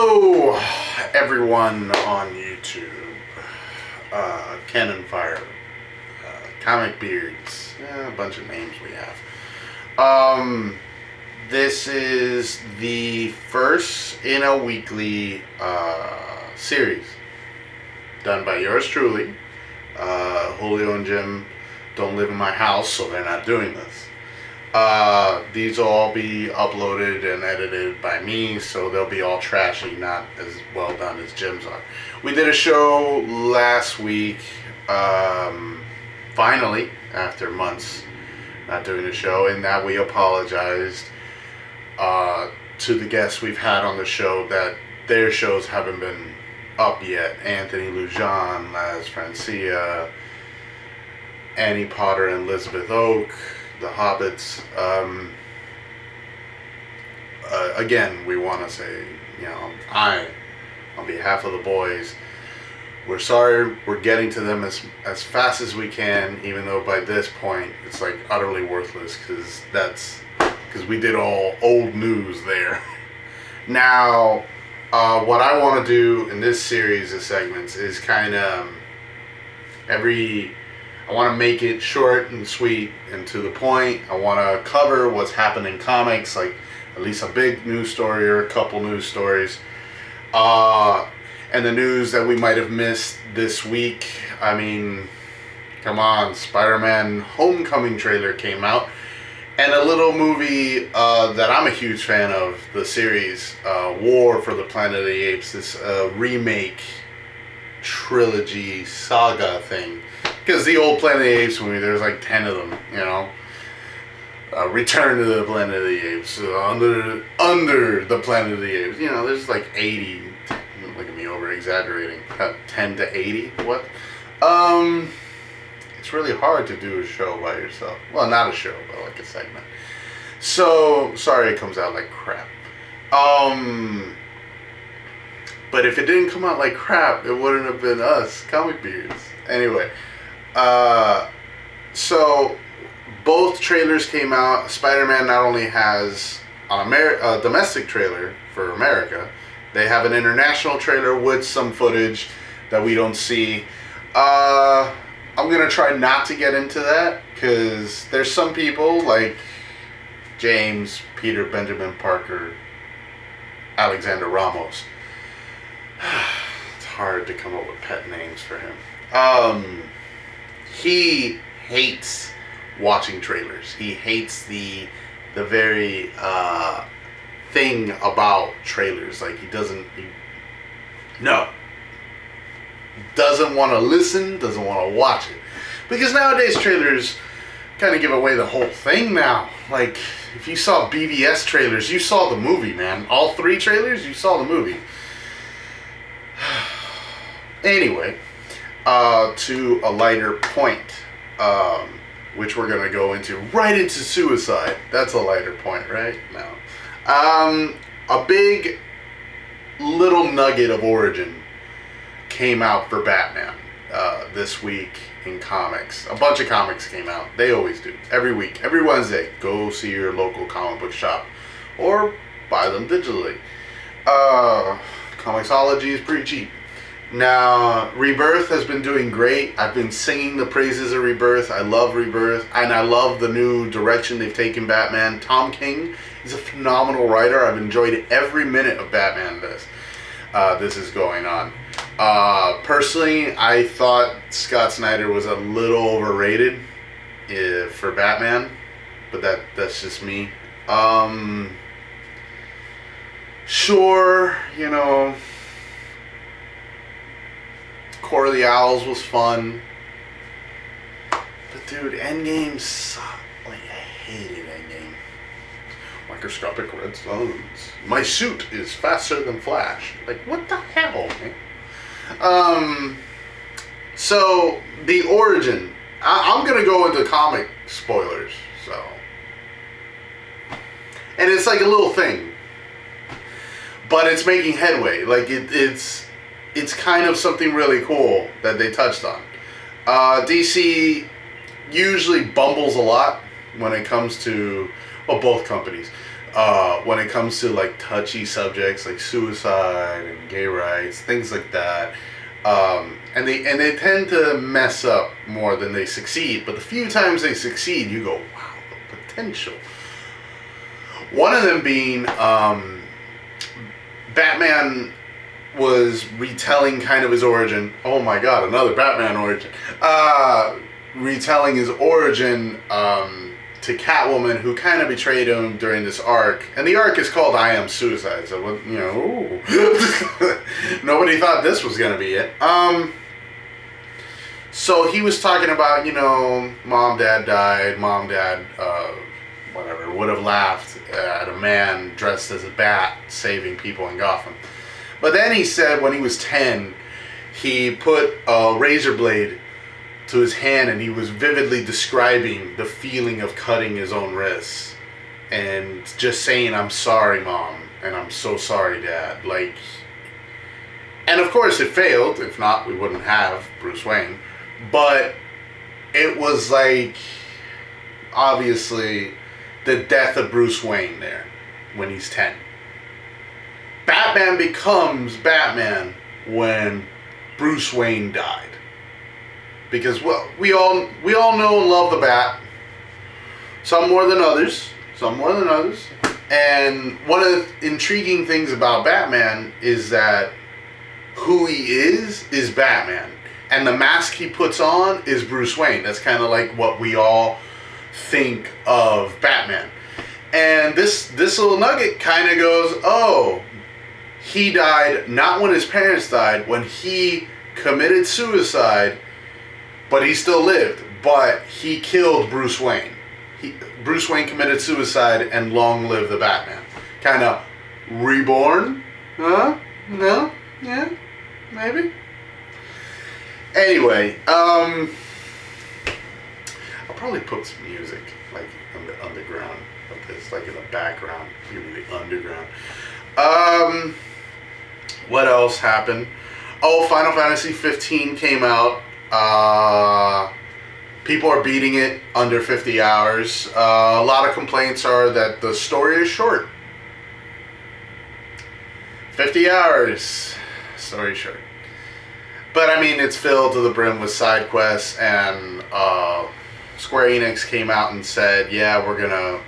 Hello, everyone on YouTube. Cannon Fire, Comic Beards, a bunch of names we have. This is the first in a weekly series done by yours truly. Julio and Jim don't live in my house, so they're not doing this. These will all be uploaded and edited by me, so they'll be all trashy, not as well done as Jim's are. We did a show last week, finally, after months not doing a show, and that we apologized to the guests we've had on the show that their shows haven't been up yet. Anthony Lujan, Laz Francia, Annie Potter and Elizabeth Oak, the Hobbits. Again, we want to say, on behalf of the boys, we're sorry. We're getting to them as fast as we can, even though by this point it's like utterly worthless because we did all old news there. Now, what I want to do in this series of segments is kind of I want to make it short and sweet and to the point. I want to cover what's happened in comics, like at least a big news story or a couple news stories. And the news that we might have missed this week. I mean, come on, Spider-Man Homecoming trailer came out. And a little movie that I'm a huge fan of, the series, War for the Planet of the Apes, this remake trilogy saga thing. Because the old Planet of the Apes movie, there's like 10 of them, Return to the Planet of the Apes, under the Planet of the Apes. There's like 80. Look at me over exaggerating. 10 to 80? What? It's really hard to do a show by yourself. Well, not a show, but like a segment. So, sorry it comes out like crap. But if it didn't come out like crap, it wouldn't have been us, Comic Beards. Anyway. So both trailers came out. Spider-Man not only has a domestic trailer for America, they have an international trailer with some footage that we don't see. I'm gonna try not to get into that because there's some people like James, Peter, Benjamin Parker, Alexander Ramos. It's hard to come up with pet names for him. He hates watching trailers. He hates the very thing about trailers. Like he doesn't want to listen, doesn't want to watch it. Because nowadays trailers kind of give away the whole thing now. Like if you saw BVS trailers, you saw the movie, man. All 3 trailers, you saw the movie. Anyway, to a lighter point, which we're going to go right into suicide. That's a lighter point, right? No. A big little nugget of origin came out for Batman this week in comics. A bunch of comics came out. They always do. Every week. Every Wednesday. Go see your local comic book shop. Or buy them digitally. Comixology is pretty cheap. Now, Rebirth has been doing great. I've been singing the praises of Rebirth. I love Rebirth, and I love the new direction they've taken Batman. Tom King is a phenomenal writer. I've enjoyed every minute of Batman this is going on. Personally, I thought Scott Snyder was a little overrated for Batman, but that's just me. Sure, Core of the Owls was fun. But dude, Endgame sucked. Like, I hated Endgame. Microscopic red suns. My suit is faster than Flash. Like, what the hell, man? So, the origin. I'm going to go into comic spoilers, so. And it's like a little thing. But it's making headway. Like, it's kind of something really cool that they touched on. DC usually bumbles a lot when it comes to, both companies. when it comes to like touchy subjects like suicide and gay rights, things like that. And they tend to mess up more than they succeed. But the few times they succeed, you go, wow, the potential. One of them being Batman was retelling kind of his origin. Oh my God, another Batman origin. Retelling his origin to Catwoman, who kind of betrayed him during this arc. And the arc is called I Am Suicide, so, you know, ooh. Nobody thought this was going to be it. So he was talking about, you know, mom, dad died, whatever, would have laughed at a man dressed as a bat saving people in Gotham. But then he said when he was 10, he put a razor blade to his hand and he was vividly describing the feeling of cutting his own wrists and just saying, I'm sorry, Mom, and I'm so sorry, Dad. Like, and of course it failed. If not, we wouldn't have Bruce Wayne. But it was like, obviously, the death of Bruce Wayne there when he's 10. Batman becomes Batman when Bruce Wayne died. Because, well, we all know and love the Bat. Some more than others. And one of the intriguing things about Batman is that who he is Batman. And the mask he puts on is Bruce Wayne. That's kind of like what we all think of Batman. And this little nugget kind of goes, oh, he died not when his parents died, when he committed suicide, but he still lived. But he killed Bruce Wayne. Bruce Wayne committed suicide and long live the Batman. Kind of reborn? Huh? No? Yeah? Maybe? Anyway, I'll probably put some music, like, on the underground, like this, like in the background, give me the underground. What else happened? Oh, Final Fantasy 15 came out. People are beating it under 50 hours. A lot of complaints are that the story is short. 50 hours, story short. But I mean, it's filled to the brim with side quests, and Square Enix came out and said, "Yeah, we're gonna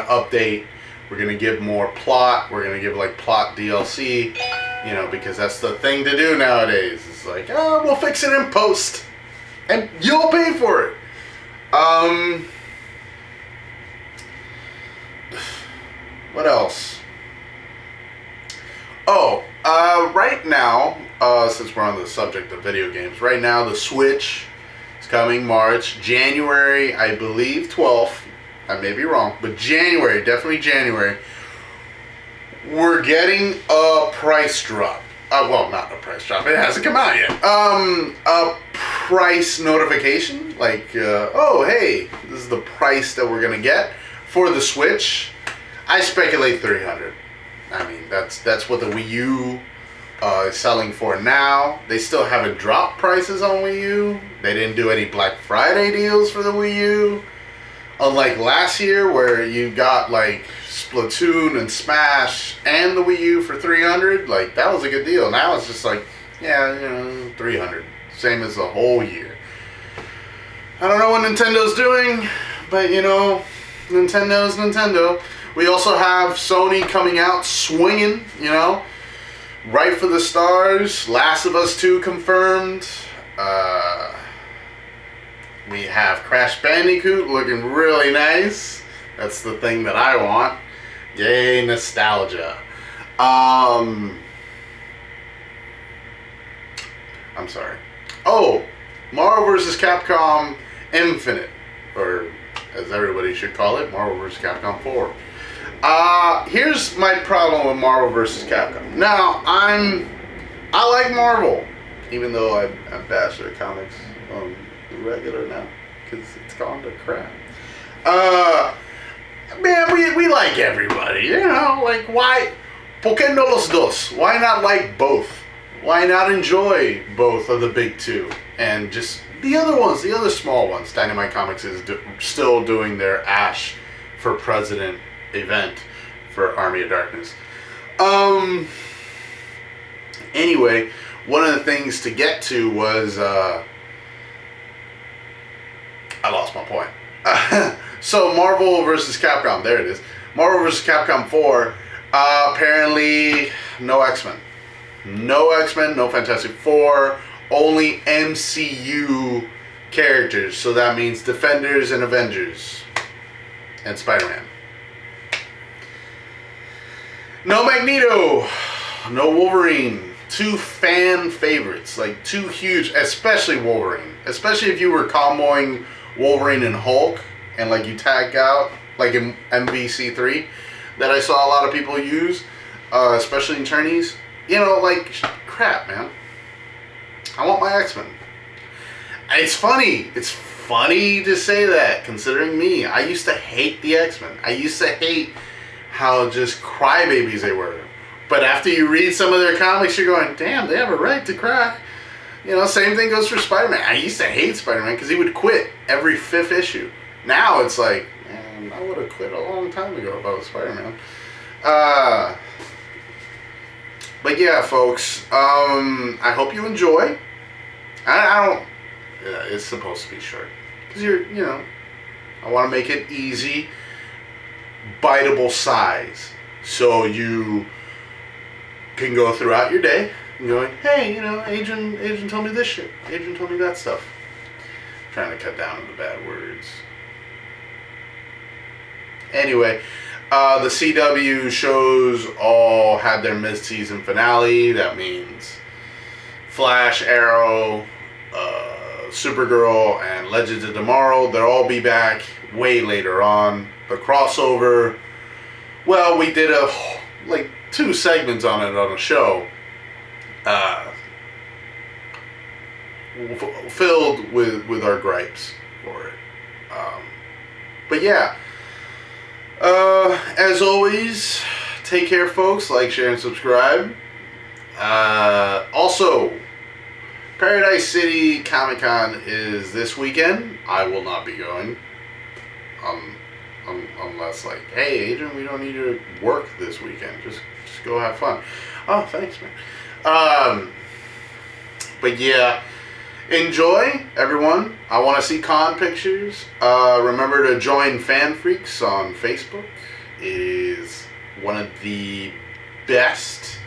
update. We're gonna give more plot. We're gonna give like plot DLC, you know, because that's the thing to do nowadays. It's like, oh, we'll fix it in post, and you'll pay for it." What else? Oh, right now, since we're on the subject of video games, right now the Switch is coming January, I believe 12th. I may be wrong, but January, definitely January. We're getting a price drop. Well, not a price drop. It hasn't come out yet. A price notification, like, oh, hey, this is the price that we're gonna get for the Switch. I speculate $300. I mean, that's what the Wii U is selling for now. They still haven't dropped prices on Wii U. They didn't do any Black Friday deals for the Wii U. Unlike last year where you got like Splatoon and Smash and the Wii U for $300, like that was a good deal. Now it's just like, yeah, you know, $300. Same as the whole year. I don't know what Nintendo's doing, but you know, Nintendo's Nintendo. We also have Sony coming out swinging, you know, right for the stars. Last of Us 2 confirmed. We have Crash Bandicoot looking really nice. That's the thing that I want. Yay, nostalgia. I'm sorry. Oh, Marvel vs. Capcom Infinite, or as everybody should call it, Marvel vs. Capcom 4. Here's my problem with Marvel vs. Capcom. Now, I like Marvel, even though I bash their comics on the regular now, because it's gone to crap. Man, we like everybody, you know, like, why, ¿por qué no los dos? Why not like both? Why not enjoy both of the big two? And just the other ones, the other small ones. Dynamite Comics is still doing their Ash for President event. for Army of Darkness. Anyway, one of the things to get to was I lost my point. So Marvel vs. Capcom, there it is. Marvel vs. Capcom 4. Apparently, no X-Men. No X-Men, no Fantastic Four. Only MCU characters. So that means Defenders and Avengers. And Spider-Man. No Magneto. No Wolverine. Two fan favorites. Like, two huge, especially Wolverine. Especially if you were comboing Wolverine and Hulk. And, like, you tag out, like in MVC3. That I saw a lot of people use. Especially in tourneys. You know, like, crap, man. I want my X-Men. It's funny. It's funny to say that, considering me. I used to hate the X-Men. I used to hate how just crybabies they were. But after you read some of their comics, you're going, damn, they have a right to cry. You know, same thing goes for Spider-Man. I used to hate Spider-Man because he would quit every 5th issue. Now it's like, man, I would have quit a long time ago if I was Spider-Man. But yeah, folks, I hope you enjoy. I don't, it's supposed to be short. Because you know, I want to make it easy, biteable size. So you can go throughout your day and going, hey, you know, Adrian told me this shit. Adrian told me that stuff. I'm trying to cut down on the bad words. Anyway, the CW shows all had their mid-season finale. That means Flash, Arrow, Supergirl, and Legends of Tomorrow. They'll all be back way later on. The crossover, well, we did like 2 segments on it on a show. Filled with our gripes for it. But yeah. As always, take care, folks. Like, share, and subscribe. Also, Paradise City Comic-Con is this weekend. I will not be going. Unless, like, hey, Adrian, we don't need you to work this weekend. Just go have fun. Oh, thanks, man. But yeah, enjoy, everyone. I want to see con pictures. Remember to join Fan Freaks on Facebook. It is one of the best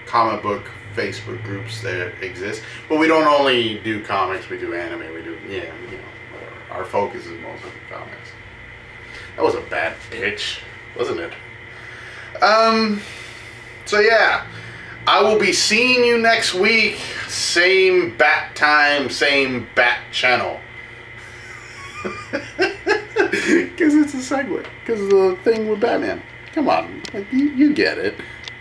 comic book Facebook groups that exist. But we don't only do comics, we do anime, we do, yeah, you know, whatever. Our focus is mostly comics. That was a bad pitch, wasn't it? So yeah, I will be seeing you next week. Same bat time, same bat channel. Because it's a segue. Because of the thing with Batman. Come on, like, you get it.